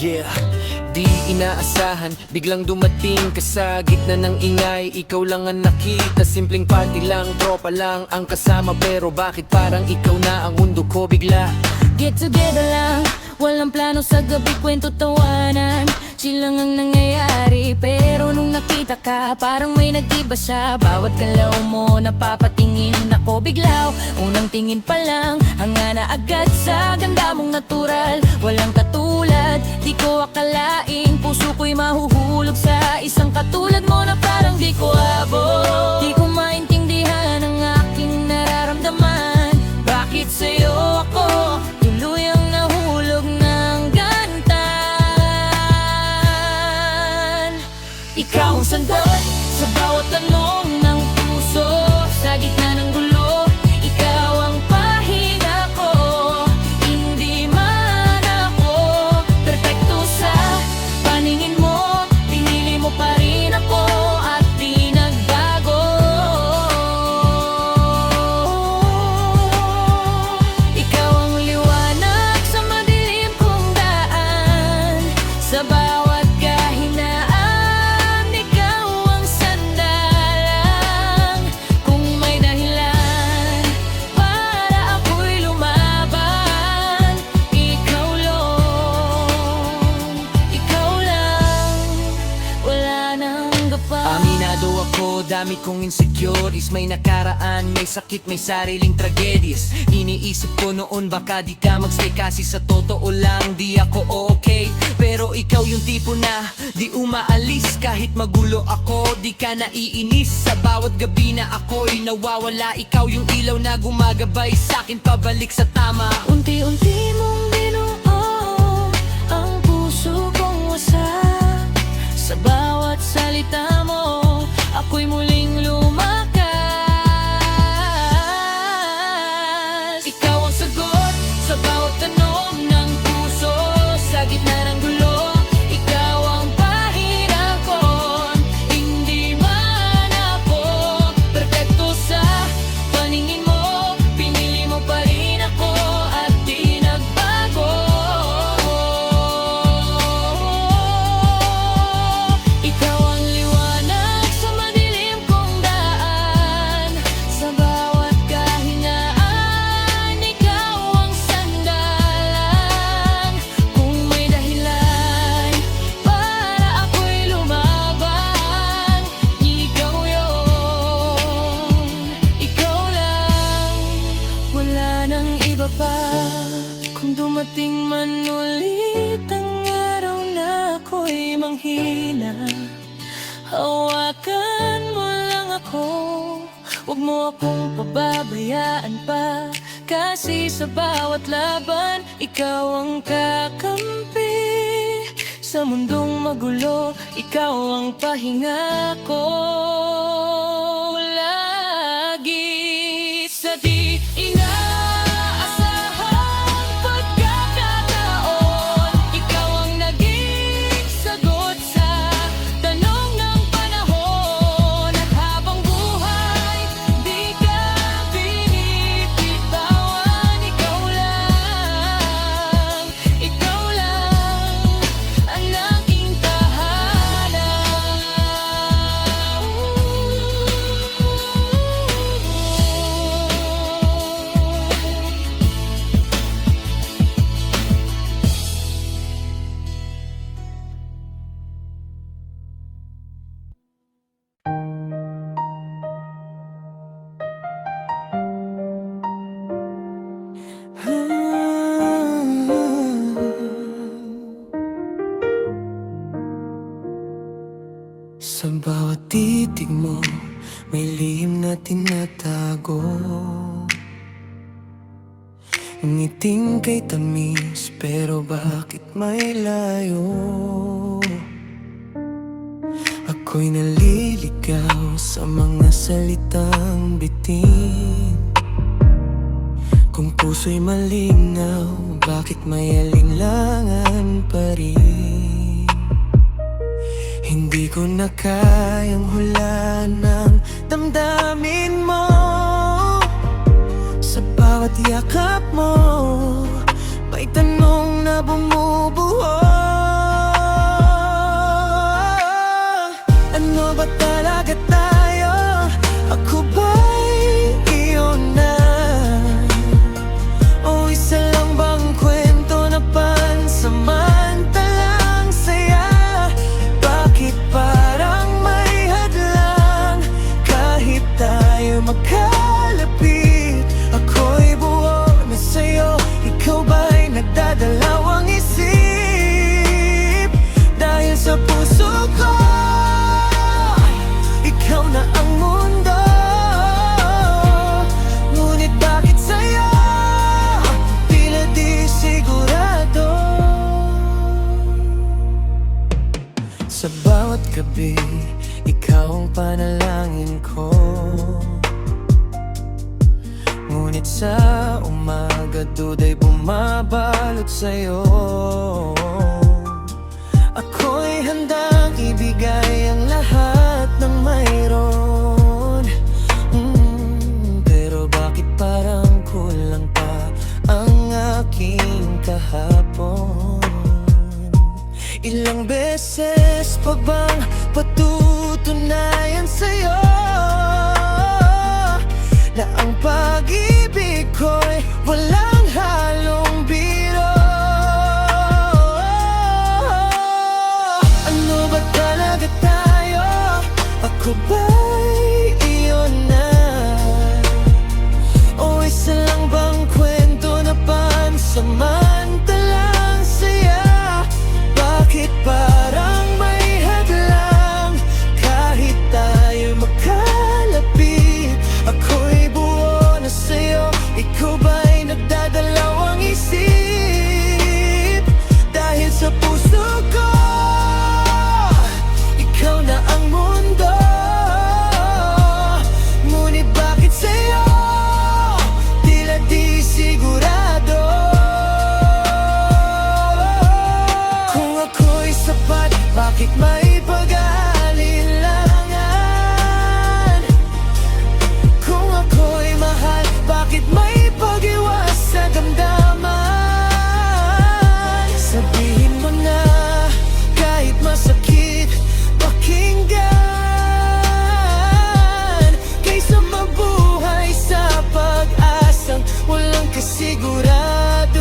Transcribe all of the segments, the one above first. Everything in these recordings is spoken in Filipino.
Yeah, di inaasahan, biglang dumating ka sa gitna ng ingay. Ikaw lang ang nakita, simpleng party lang, tropa lang ang kasama. Pero bakit parang ikaw na ang mundo ko bigla? Get together lang, walang plano sa gabi, kwento tawanan. Chill lang ang nangyayari, pero nung nakita ka, parang may nag-iba siya. Bawat galaw mo, napapatingin ako biglaw. Unang tingin pa lang, hanga na agad sa ganda mong natural. Walang katulad, di ko akalain, puso ko'y mahuhulog sa isang katulad mo na parang di ko abot. Di ko maintindihan ang aking nararamdaman. Bakit sa'yo ako tuluyang nahulog ng gantan? Ikaw ang sagot sa bawat tanong ng puso. Sa gitna ng gulo, ikaw ang pahinga ko. Hindi man ako perfecto sa paningin mo, pinili mo pa rin ako at di nagbago. Ikaw ang liwanag sa madilim kong daan. Sa bawat kahinaan, ikaw ang sandalan. Kung may dahilan para ako'y lumaban, ikaw lang, wala nang gapa. Aminado ako, dami kong insecurities. May nakaraan, may sakit, may sariling tragedies. Iniisip ko noon baka di ka magstay, kasi sa totoo lang di ako okay. Pero ikaw yung tipo na di umaalis. Kahit magulo ako, di ka naiinis. Sa bawat gabi na ako'y nawawala, ikaw yung ilaw na gumagabay sa'kin pabalik sa tama. Unti-unti mong binuo ang puso kong wasak. Sa bawat salita mo, ako'y muling lumakas. Ikaw ang sagot sa bawat tanong ng puso. Sa gitna ng gulo, ikaw ang pahinga ko. Hindi man ako perfecto sa paningin mo, pinili mo pa rin ako at di nagbago. Ikaw ang liwanag sa madilim kong daan. Sa bawat kahinaan, ikaw ang sandalan. Kung may dahilan para ako'y lumaban, ikaw yun, ikaw lang, wala nang iba pa. Kung dumating man ulit ang araw na ako'y manghina, hawakan mo lang ako. Huwag mo akong pababayaan pa, kasi sa bawat laban, ikaw ang kakampi. Sa mundong magulo, ikaw ang pahinga ko lagi. Sa di inaasahang pagkakataon, ikaw ang naging sagot sa tanong ng panahon. At habang buhay, di ka binibitawan. Ikaw lang ang aking tahanan. Sa bawat titig mo, may lihim na tinatago. Ngiting kay tamis, pero bakit may layo? Ako'y naliligaw sa mga salitang bitin. Kung puso'y malinaw, bakit may alinlangan pa rin? Hindi ko na kayang hulaan ang damdamin mo. Sa bawat yakap mo, may tanong na bumubuo. Ano ba talaga tayo? Ako ba'y iyo na? O isa lang bang kwento na pansamantalang saya? Bakit parang may hadlang kahit tayo magkalapit? Ako'y buo na sa'yo, ikaw ba'y nagdadalawang isip? Dahil sa puso ko, ikaw na ang mundo. Ngunit bakit sa'yo tila di sigurado? Sa bawat gabi, ikaw ang panalangin ko. Ngunit sa umaga, duda'y bumabalot sa'yo. Ako'y handang ibigay ang lahat ng mayroon. Pero bakit parang kulang pa ang aking kahapon? Ilang beses pa bang patutunayan sa'yo na ang pag-ibig ko'y walang halong biro? Ano ba talaga tayo? Ako ba'y iyo na? O isa lang bang kwento na pansamantalang saya? Bakit parang may hadlang kahit tayo magkalapit? Ako'y buo na sa'yo, ikaw ba'y nagdadalawang isip? Dahil sa puso ko, ikaw na ang mundo. Ngunit bakit sa'yo tila di sigurado? Kung ako'y sapat, bakit may pag-aalilangan? Kung ako'y mahal, bakit may pag-iwas sa damdaman? Sabihin mo na kahit masakit pakinggan, kaysa mabuhay sa pag-asang walang kasiguraduhan.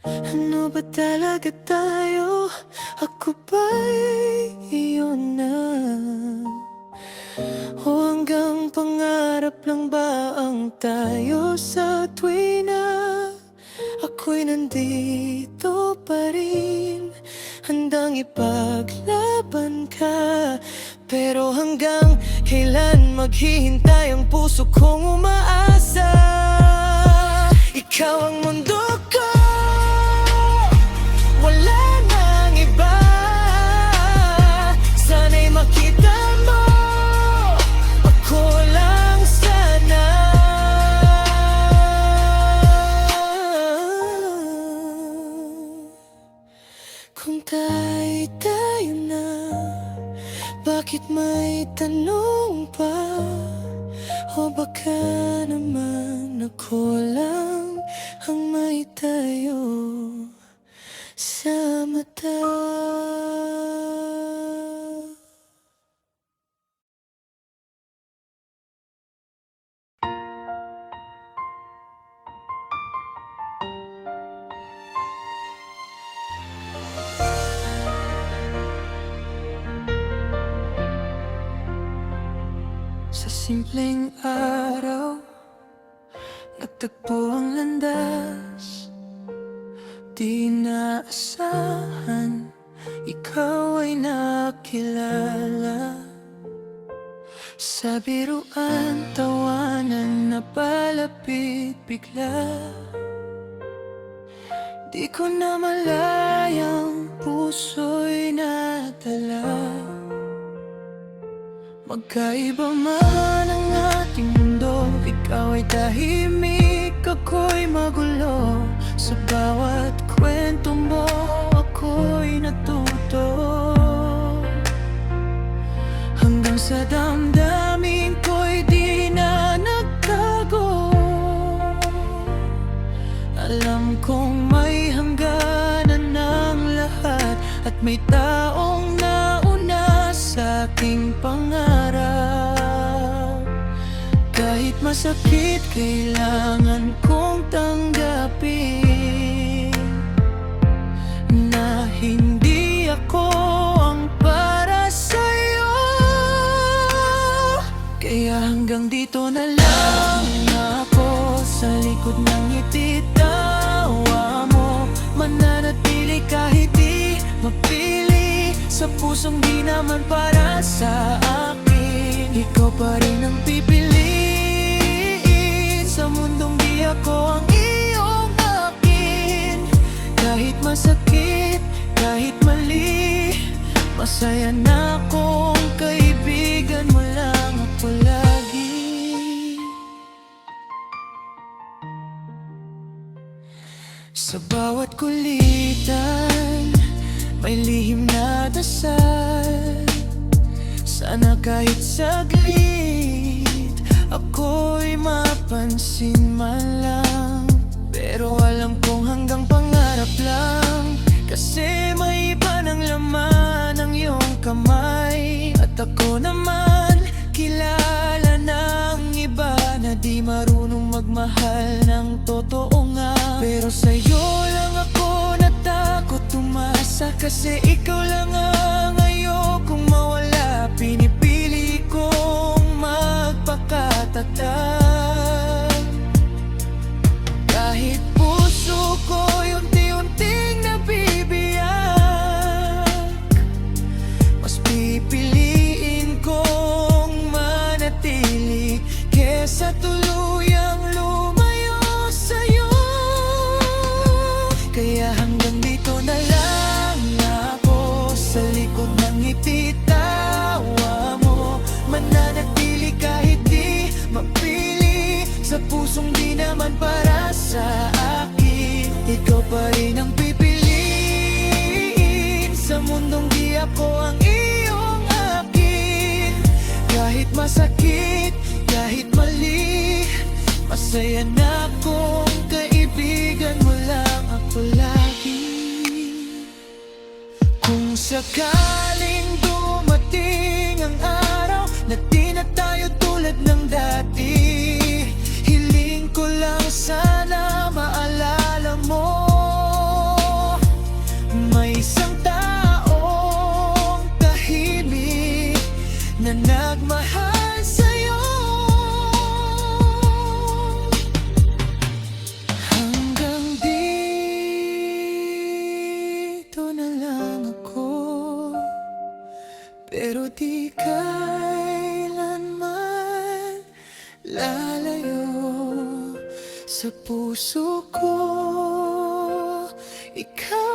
Ano ba talaga tayo? Ako ba'y iyo na? O hanggang pangarap lang ba ang tayo sa tuwi na ako'y nandito pa rin, handang ipaglaban ka? Pero hanggang kailan maghihintay ang puso kong umaasa? Ikaw ang mundo ko, wala nang iba. Sana'y makita mo, ako lang sana. Kung tayo na, bakit may tanong pa? O baka naman ako lang ang may tayo sa mata. Sa simpleng araw, nagtagpo ang landas. Di naasahan, ikaw ay nakilala. Sa biruan, tawanan na palapit bigla. Di ko na malayang puso'y nadala. Magkaiba man ang ating mundo, ikaw ay tahimik, ako'y magulo. Sa bawat kwento mo, ako'y natuto. Hanggang sa damdamin ko'y di na nagtago. Alam kong may hanggan May taong nauna sa aking pangarap. Kahit masakit, kailangan kong tanggapin na hindi ako ang para sa'yo. Kaya hanggang dito na lang ako, sa likod ng ngiti tawa mo. Mananatili kahit di mapili, sa pusong di naman para sa akin. Ikaw pa rin ang pipiliin, sa mundong di ako ang iyong akin. Kahit masakit, kahit mali, masaya na akong kaibigan mo lang ako lagi. Sa bawat kulitan, may lihim na dasal. Sana kahit saglit, ako'y mapansin man lang. Pero alam kong hanggang pangarap lang, kasi may iba ng laman ang iyong kamay. At ako naman, kilala ng iba na di marunong magmahal ng totoo nga. Pero sa'yo lang ako natakot umasa, kasi ikaw lang ang ayokong mawala. Pinipili kong magpakatatag, kahit puso ko unti-unting nabibiyak. Mas pipiliin kong manatili kesa tuluyang lumayo sa'yo. Kaya hanggang dito na lang ako, sa likod ng ngiti tawa mo. Mananatili kahit di mapili, sa pusong di naman para sa akin. Ikaw pa rin ang pipiliin, sa mundong di ako ang iyong akin. Kahit masakit, kahit mali, masaya na akong kaibigan mo lang ako lagi. Kung sakaling dumating ang araw na di na tayo tulad ng dati, hiling ko lang sana maalala mo, may isang taong tahimik na nagmahal sa'yo. Hanggang dito na lang ako, pero di kailanman lalayo. Sa puso ko, ikaw